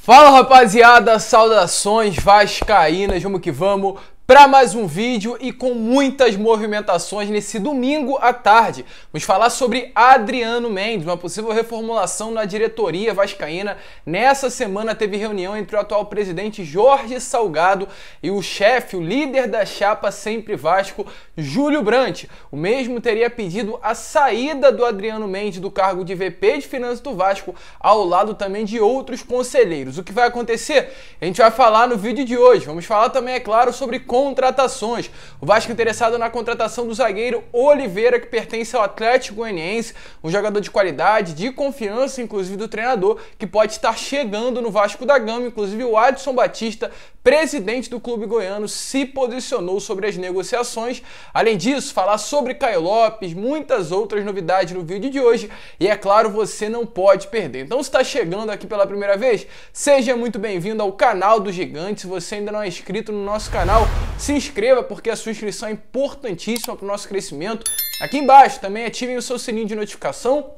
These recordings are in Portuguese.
Fala rapaziada, saudações vascaínas, vamos que vamos para mais um vídeo e com muitas movimentações nesse domingo à tarde. Vamos falar sobre Adriano Mendes, uma possível reformulação na diretoria vascaína. Nessa semana teve reunião entre o atual presidente Jorge Salgado e o chefe, o líder da chapa Sempre Vasco, Júlio Brandt. O mesmo teria pedido a saída do Adriano Mendes do cargo de VP de Finanças do Vasco, ao lado também de outros conselheiros. O que vai acontecer? A gente vai falar no vídeo de hoje. Vamos falar também, é claro, sobre contratações. O Vasco interessado na contratação do zagueiro Oliveira, que pertence ao Atlético Goianiense, um jogador de qualidade, de confiança, inclusive do treinador, que pode estar chegando no Vasco da Gama. Inclusive o Adson Batista, presidente do clube goiano, se posicionou sobre as negociações. Além disso, falar sobre Caio Lopes, muitas outras novidades no vídeo de hoje e, é claro, você não pode perder. Então, se está chegando aqui pela primeira vez, seja muito bem-vindo ao canal do Gigante. Se você ainda não é inscrito no nosso canal, se inscreva, porque a sua inscrição é importantíssima para o nosso crescimento. Aqui embaixo também ativem o seu sininho de notificação,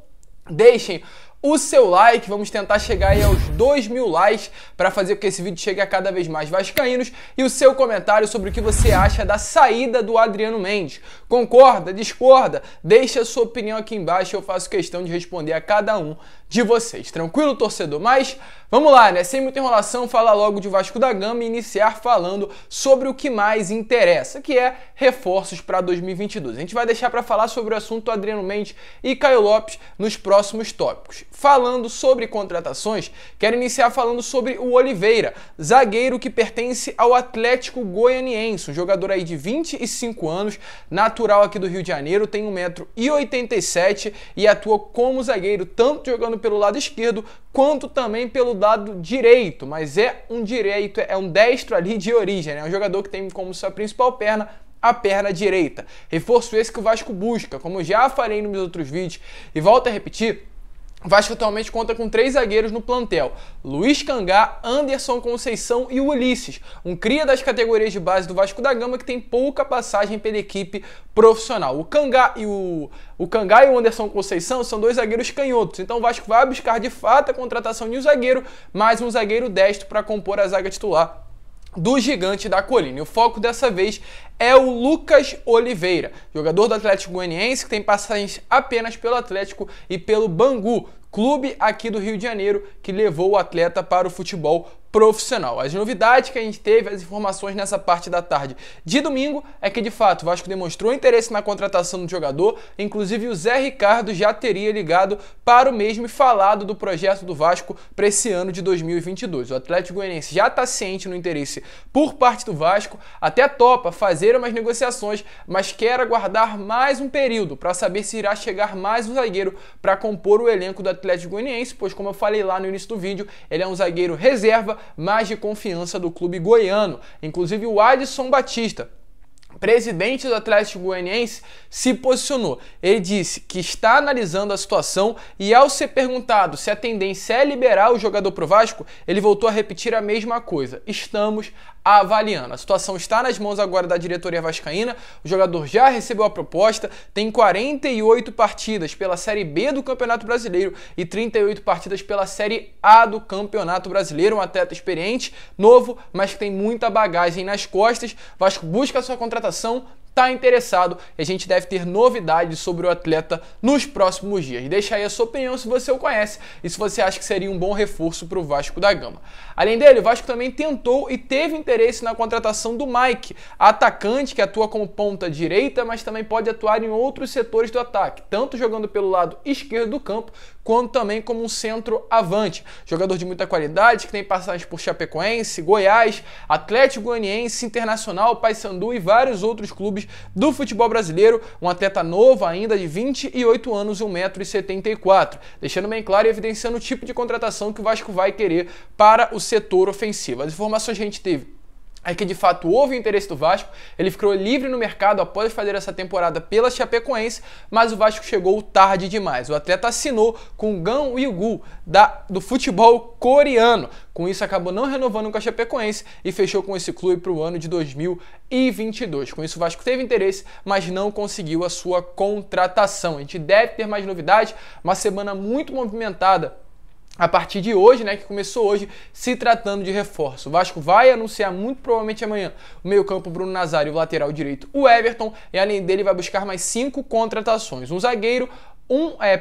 deixem o seu like, vamos tentar chegar aí aos 2.000 likes para fazer com que esse vídeo chegue a cada vez mais vascaínos, e o seu comentário sobre o que você acha da saída do Adriano Mendes. Concorda? Discorda? Deixe a sua opinião aqui embaixo, eu faço questão de responder a cada um de vocês. Tranquilo, torcedor? Mas vamos lá, né? Sem muita enrolação, falar logo de Vasco da Gama e iniciar falando sobre o que mais interessa, que é reforços para 2022. A gente vai deixar para falar sobre o assunto Adriano Mendes e Caio Lopes nos próximos tópicos. Falando sobre contratações, quero iniciar falando sobre o Oliveira, zagueiro que pertence ao Atlético Goianiense, um jogador aí de 25 anos, natural aqui do Rio de Janeiro, tem 1,87 m e atua como zagueiro, tanto jogando pelo lado esquerdo quanto também pelo lado direito, mas é um destro ali de origem, né? É um jogador que tem como sua principal perna a perna direita. Reforço esse que o Vasco busca, como já falei nos meus outros vídeos e volto a repetir. O Vasco atualmente conta com 3 zagueiros no plantel: Luiz Cangá, Anderson Conceição e o Ulisses, um cria das categorias de base do Vasco da Gama que tem pouca passagem pela equipe profissional. O Cangá e o Anderson Conceição são 2 zagueiros canhotos, então o Vasco vai buscar de fato a contratação de um zagueiro, mais um zagueiro destro para compor a zaga titular do Gigante da Colina. E o foco dessa vez é o Lucas Oliveira, jogador do Atlético Goianiense, que tem passagens apenas pelo Atlético e pelo Bangu, clube aqui do Rio de Janeiro, que levou o atleta para o futebol profissional. As novidades que a gente teve, as informações nessa parte da tarde de domingo, é que de fato o Vasco demonstrou interesse na contratação do jogador, inclusive o Zé Ricardo já teria ligado para o mesmo e falado do projeto do Vasco para esse ano de 2022. O Atlético Goianiense já está ciente no interesse por parte do Vasco, até topa fazer umas negociações, mas quer aguardar mais um período para saber se irá chegar mais um zagueiro para compor o elenco do Atlético Goianiense, pois, como eu falei lá no início do vídeo, ele é um zagueiro reserva, mais de confiança do clube goiano. Inclusive o Adson Batista, presidente do Atlético Goianiense, se posicionou. Ele disse que está analisando a situação e, ao ser perguntado se a tendência é liberar o jogador para o Vasco, ele voltou a repetir a mesma coisa: estamos avaliando. A situação está nas mãos agora da diretoria vascaína. O jogador já recebeu a proposta, tem 48 partidas pela Série B do Campeonato Brasileiro e 38 partidas pela Série A do Campeonato Brasileiro. Um atleta experiente, novo, mas que tem muita bagagem nas costas. O Vasco busca a sua contratação, está interessado, e a gente deve ter novidades sobre o atleta nos próximos dias. Deixa aí a sua opinião se você o conhece e se você acha que seria um bom reforço para o Vasco da Gama. Além dele, o Vasco também tentou e teve interesse na contratação do Mike, atacante que atua como ponta direita, mas também pode atuar em outros setores do ataque, tanto jogando pelo lado esquerdo do campo, quanto também como um centroavante. Jogador de muita qualidade, que tem passagens por Chapecoense, Goiás, Atlético Goianiense, Internacional, Paysandu e vários outros clubes do futebol brasileiro. Um atleta novo ainda, de 28 anos e 1,74 m. Deixando bem claro e evidenciando o tipo de contratação que o Vasco vai querer para o setor ofensivo. As informações que a gente teve é que de fato houve interesse do Vasco, ele ficou livre no mercado após fazer essa temporada pela Chapecoense, mas o Vasco chegou tarde demais. O atleta assinou com o Gan Yu-gu do futebol coreano. Com isso, acabou não renovando com a Chapecoense e fechou com esse clube para o ano de 2022. Com isso, o Vasco teve interesse, mas não conseguiu a sua contratação. A gente deve ter mais novidades, uma semana muito movimentada a partir de hoje, né, que começou hoje, se tratando de reforço. O Vasco vai anunciar muito provavelmente amanhã o meio-campo Bruno Nazário, o lateral direito o Everton, e além dele vai buscar mais 5 contratações. Um zagueiro,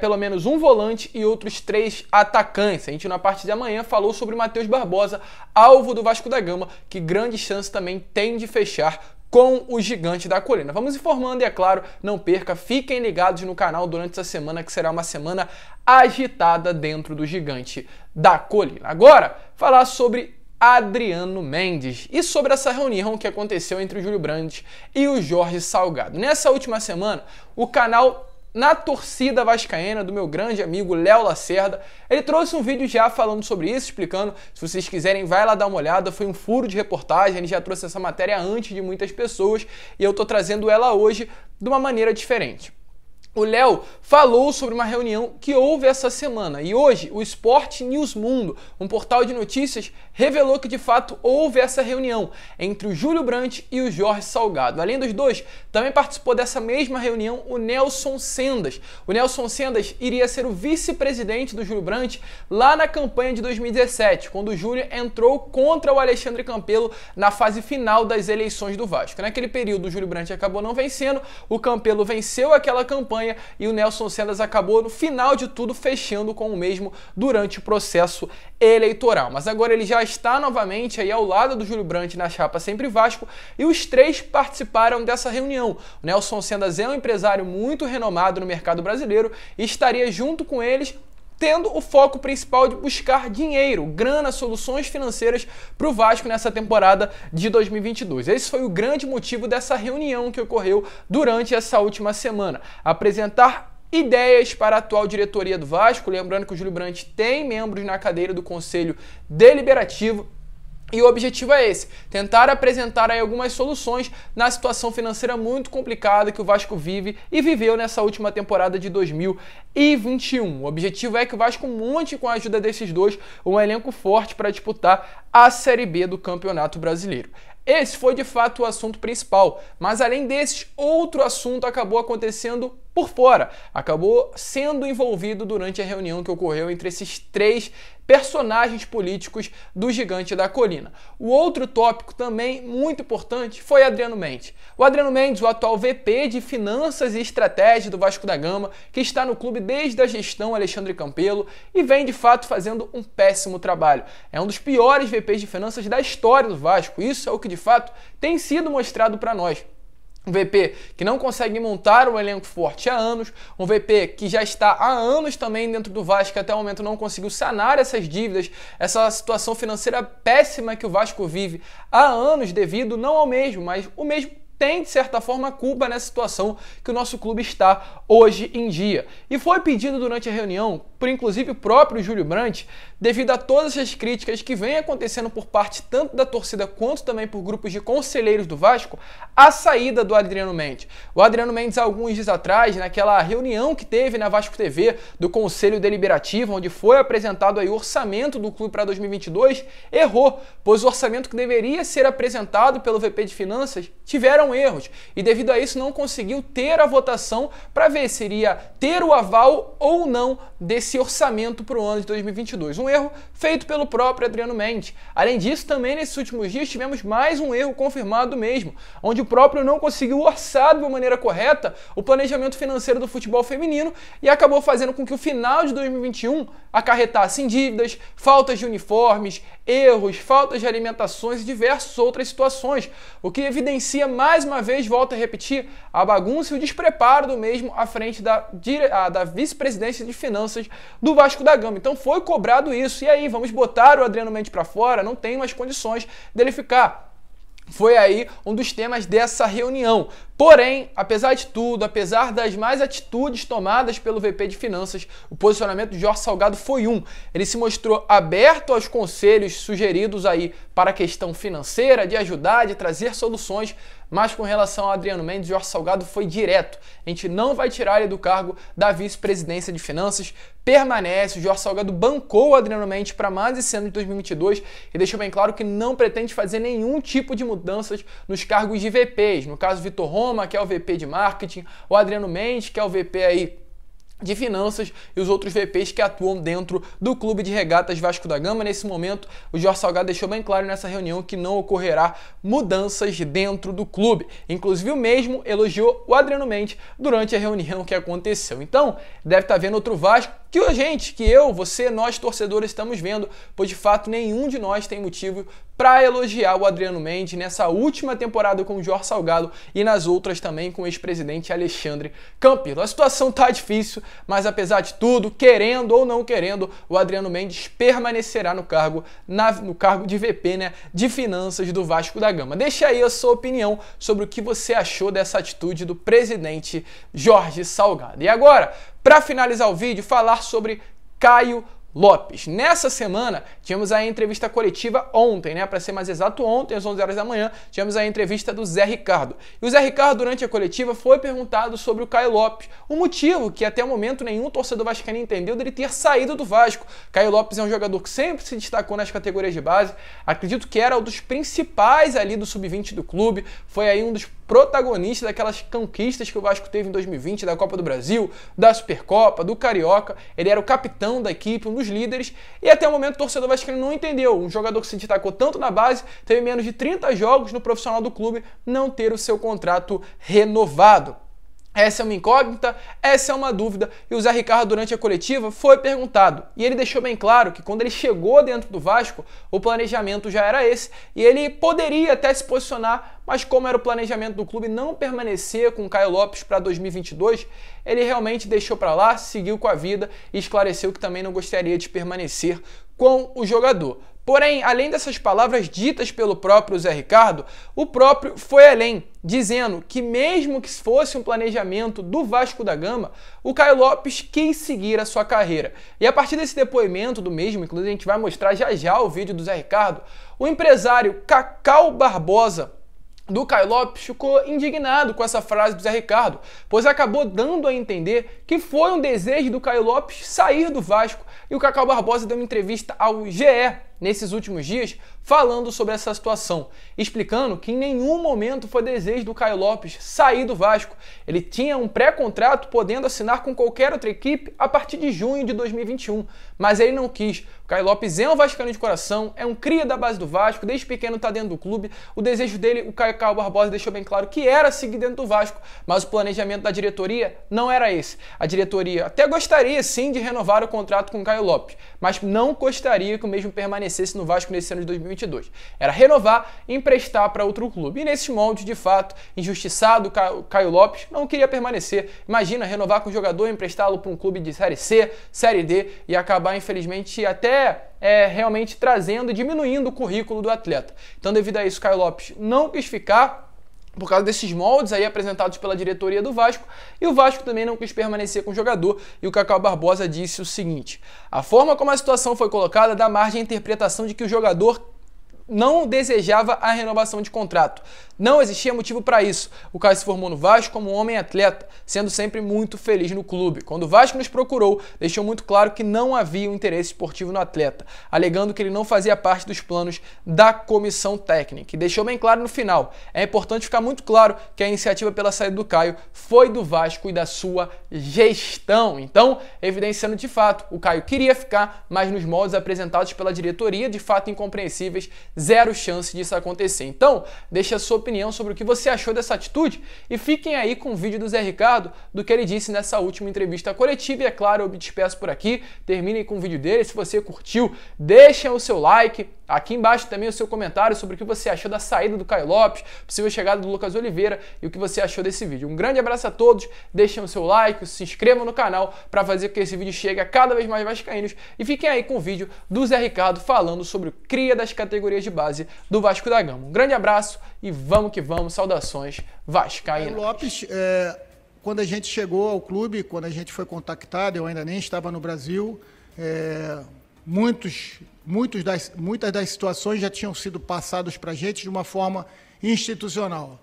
pelo menos um volante e outros 3 atacantes. A gente na parte de amanhã falou sobre o Matheus Barbosa, alvo do Vasco da Gama, que grande chance também tem de fechar com o Gigante da Colina. Vamos informando e, é claro, não perca, fiquem ligados no canal durante essa semana, que será uma semana agitada dentro do Gigante da Colina. Agora, falar sobre Adriano Mendes e sobre essa reunião que aconteceu entre o Júlio Brandt e o Jorge Salgado. Nessa última semana, o canal Na Torcida Vascaína, do meu grande amigo Léo Lacerda, ele trouxe um vídeo já falando sobre isso, explicando. Se vocês quiserem, vai lá dar uma olhada. Foi um furo de reportagem, ele já trouxe essa matéria antes de muitas pessoas e eu tô trazendo ela hoje de uma maneira diferente. O Léo falou sobre uma reunião que houve essa semana e hoje o Sport News Mundo, um portal de notícias, revelou que de fato houve essa reunião entre o Júlio Brandt e o Jorge Salgado. Além dos dois, também participou dessa mesma reunião o Nelson Sendas. O Nelson Sendas iria ser o vice-presidente do Júlio Brandt lá na campanha de 2017, quando o Júlio entrou contra o Alexandre Campelo na fase final das eleições do Vasco. Naquele período o Júlio Brandt acabou não vencendo, o Campelo venceu aquela campanha e o Nelson Sendas acabou no final de tudo fechando com o mesmo durante o processo eleitoral. Mas agora ele já está novamente aí ao lado do Júlio Brandt na chapa Sempre Vasco e os 3 participaram dessa reunião. O Nelson Sendas é um empresário muito renomado no mercado brasileiro e estaria junto com eles tendo o foco principal de buscar dinheiro, grana, soluções financeiras para o Vasco nessa temporada de 2022. Esse foi o grande motivo dessa reunião que ocorreu durante essa última semana. Apresentar ideias para a atual diretoria do Vasco, lembrando que o Júlio Brandt tem membros na cadeira do Conselho Deliberativo. E o objetivo é esse, tentar apresentar aí algumas soluções na situação financeira muito complicada que o Vasco vive e viveu nessa última temporada de 2021. O objetivo é que o Vasco monte, com a ajuda desses dois, um elenco forte para disputar a Série B do Campeonato Brasileiro. Esse foi de fato o assunto principal, mas além desses, outro assunto acabou acontecendo por fora, acabou sendo envolvido durante a reunião que ocorreu entre esses 3 personagens políticos do Gigante da Colina. O outro tópico também muito importante foi Adriano Mendes. O Adriano Mendes, o atual VP de Finanças e Estratégia do Vasco da Gama, que está no clube desde a gestão Alexandre Campelo e vem de fato fazendo um péssimo trabalho. É um dos piores VPs de finanças da história do Vasco. Isso é o que de fato tem sido mostrado para nós. Um VP que não consegue montar um elenco forte há anos, um VP que já está há anos também dentro do Vasco, que até o momento não conseguiu sanar essas dívidas, essa situação financeira péssima que o Vasco vive há anos devido não ao mesmo, mas o mesmo tem, de certa forma, culpa nessa situação que o nosso clube está hoje em dia. E foi pedido durante a reunião, por inclusive o próprio Júlio Brandt, devido a todas as críticas que vem acontecendo por parte tanto da torcida quanto também por grupos de conselheiros do Vasco, a saída do Adriano Mendes. O Adriano Mendes, há alguns dias atrás, naquela reunião que teve na Vasco TV, do Conselho Deliberativo, onde foi apresentado aí o orçamento do clube para 2022, errou, pois o orçamento que deveria ser apresentado pelo VP de Finanças tiveram erros e devido a isso não conseguiu ter a votação para ver se iria ter o aval ou não desse orçamento para o ano de 2022. Um erro feito pelo próprio Adriano Mendes. Além disso, também nesses últimos dias tivemos mais um erro confirmado mesmo, onde o próprio não conseguiu orçar de uma maneira correta o planejamento financeiro do futebol feminino e acabou fazendo com que o final de 2021 acarretasse em dívidas, faltas de uniformes, erros, faltas de alimentações e diversas outras situações, o que evidencia mais uma vez, volto a repetir, a bagunça e o despreparo do mesmo à frente da vice-presidência de finanças do Vasco da Gama. Então foi cobrado isso. E aí, vamos botar o Adriano Mendes para fora? Não tem mais condições dele ficar. Foi aí um dos temas dessa reunião. Porém, apesar de tudo, apesar das mais atitudes tomadas pelo VP de Finanças, o posicionamento de Jorge Salgado foi um. Ele se mostrou aberto aos conselhos sugeridos aí para a questão financeira, de ajudar, de trazer soluções, mas com relação ao Adriano Mendes, Jorge Salgado foi direto. A gente não vai tirar ele do cargo da vice-presidência de Finanças, permanece. O Jorge Salgado bancou o Adriano Mendes para mais esse ano de 2022 e deixou bem claro que não pretende fazer nenhum tipo de mudanças nos cargos de VPs. No caso, Vitor Roma, que é o VP de marketing, o Adriano Mendes, que é o VP aí de Finanças e os outros VPs que atuam dentro do Clube de Regatas Vasco da Gama. Nesse momento, o Jorge Salgado deixou bem claro nessa reunião que não ocorrerá mudanças dentro do clube. Inclusive, o mesmo elogiou o Adriano Mendes durante a reunião que aconteceu. Então, deve estar vendo outro Vasco que a gente, que eu, você, nós torcedores estamos vendo, pois de fato nenhum de nós tem motivo para elogiar o Adriano Mendes nessa última temporada com o Jorge Salgado e nas outras também com o ex-presidente Alexandre Campelo. A situação tá difícil, mas apesar de tudo, querendo ou não querendo, o Adriano Mendes permanecerá no cargo de VP, né, de Finanças do Vasco da Gama. Deixa aí a sua opinião sobre o que você achou dessa atitude do presidente Jorge Salgado. E agora, para finalizar o vídeo, falar sobre Caio Lopes. Nessa semana, tivemos a entrevista coletiva ontem, né? Para ser mais exato, ontem, às 11 horas da manhã, tivemos a entrevista do Zé Ricardo. E o Zé Ricardo, durante a coletiva, foi perguntado sobre o Caio Lopes. O motivo que até o momento nenhum torcedor vascaíno entendeu dele ter saído do Vasco. Caio Lopes é um jogador que sempre se destacou nas categorias de base. Acredito que era um dos principais ali do sub-20 do clube. Foi aí um dos protagonistas daquelas conquistas que o Vasco teve em 2020, da Copa do Brasil, da Supercopa, do Carioca. Ele era o capitão da equipe, um dos líderes, e até o momento o torcedor vascaíno não entendeu. Um jogador que se destacou tanto na base, teve menos de 30 jogos no profissional do clube, não ter o seu contrato renovado. Essa é uma incógnita, essa é uma dúvida, e o Zé Ricardo, durante a coletiva, foi perguntado. E ele deixou bem claro que quando ele chegou dentro do Vasco, o planejamento já era esse, e ele poderia até se posicionar, mas como era o planejamento do clube não permanecer com o Caio Lopes para 2022, ele realmente deixou para lá, seguiu com a vida e esclareceu que também não gostaria de permanecer com o jogador. Porém, além dessas palavras ditas pelo próprio Zé Ricardo, o próprio foi além, dizendo que mesmo que fosse um planejamento do Vasco da Gama, o Caio Lopes quis seguir a sua carreira. E a partir desse depoimento do mesmo, inclusive a gente vai mostrar já já o vídeo do Zé Ricardo, o empresário Cacau Barbosa do Caio Lopes ficou indignado com essa frase do Zé Ricardo, pois acabou dando a entender que foi um desejo do Caio Lopes sair do Vasco, e o Cacau Barbosa deu uma entrevista ao GE nesses últimos dias falando sobre essa situação, explicando que em nenhum momento foi desejo do Caio Lopes sair do Vasco. Ele tinha um pré-contrato podendo assinar com qualquer outra equipe a partir de junho de 2021, mas ele não quis. O Caio Lopes é um vascaíno de coração, é um cria da base do Vasco, desde pequeno está dentro do clube. O desejo dele, o Cacau Barbosa deixou bem claro que era seguir dentro do Vasco, mas o planejamento da diretoria não era esse. A diretoria até gostaria sim de renovar o contrato com o Caio Lopes, mas não gostaria que o mesmo permanecesse no Vasco nesse ano de 2022. Era renovar e emprestar para outro clube. E nesse molde, de fato, injustiçado, o Caio Lopes não queria permanecer. Imagina renovar com o jogador e emprestá-lo para um clube de Série C, Série D e acabar, infelizmente, até realmente trazendo e diminuindo o currículo do atleta. Então, devido a isso, o Caio Lopes não quis ficar por causa desses moldes aí apresentados pela diretoria do Vasco, e o Vasco também não quis permanecer com o jogador, e o Cacau Barbosa disse o seguinte: a forma como a situação foi colocada dá margem à interpretação de que o jogador não desejava a renovação de contrato. Não existia motivo para isso. O Caio se formou no Vasco como um homem atleta, sendo sempre muito feliz no clube. Quando o Vasco nos procurou, deixou muito claro que não havia um interesse esportivo no atleta, alegando que ele não fazia parte dos planos da comissão técnica. E deixou bem claro no final: é importante ficar muito claro que a iniciativa pela saída do Caio foi do Vasco e da sua gestão. Então, evidenciando de fato, o Caio queria ficar, mas nos moldes apresentados pela diretoria, de fato incompreensíveis, zero chance disso acontecer. Então, deixa a sua opinião sobre o que você achou dessa atitude e fiquem aí com o vídeo do Zé Ricardo, do que ele disse nessa última entrevista coletiva. E é claro, eu me despeço por aqui, terminem com o vídeo dele. Se você curtiu, deixem o seu like, aqui embaixo também o seu comentário sobre o que você achou da saída do Caio Lopes, possível chegada do Lucas Oliveira e o que você achou desse vídeo. Um grande abraço a todos, deixem o seu like, se inscrevam no canal para fazer com que esse vídeo chegue a cada vez mais vascaínos e fiquem aí com o vídeo do Zé Ricardo falando sobre o cria das categorias de base do Vasco da Gama. Um grande abraço e vamos que vamos, saudações vascaínas. Caio Lopes, quando a gente chegou ao clube, quando a gente foi contactado, eu ainda nem estava no Brasil, muitas das situações já tinham sido passadas para a gente de uma forma institucional.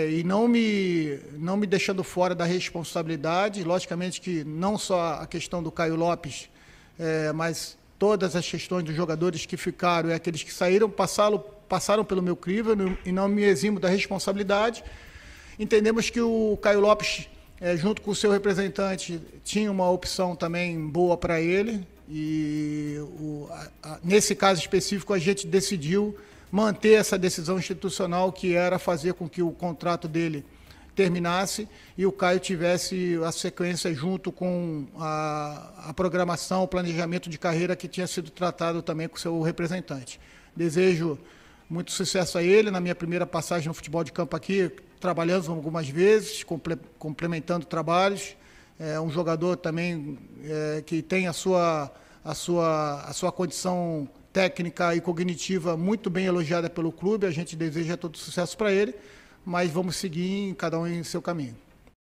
E não me deixando fora da responsabilidade, logicamente que não só a questão do Caio Lopes, mas todas as questões dos jogadores que ficaram e aqueles que saíram passaram pelo meu crivo e não me eximo da responsabilidade. Entendemos que o Caio Lopes junto com o seu representante, tinha uma opção também boa para ele. E nesse caso específico, a gente decidiu manter essa decisão institucional, que era fazer com que o contrato dele terminasse e o Caio tivesse a sequência junto com a programação, o planejamento de carreira que tinha sido tratado também com o seu representante. Desejo muito sucesso a ele. Na minha primeira passagem no futebol de campo aqui, trabalhamos algumas vezes, complementando trabalhos. É um jogador também que tem a sua condição técnica e cognitiva muito bem elogiada pelo clube. A gente deseja todo sucesso para ele, mas vamos seguir cada um em seu caminho.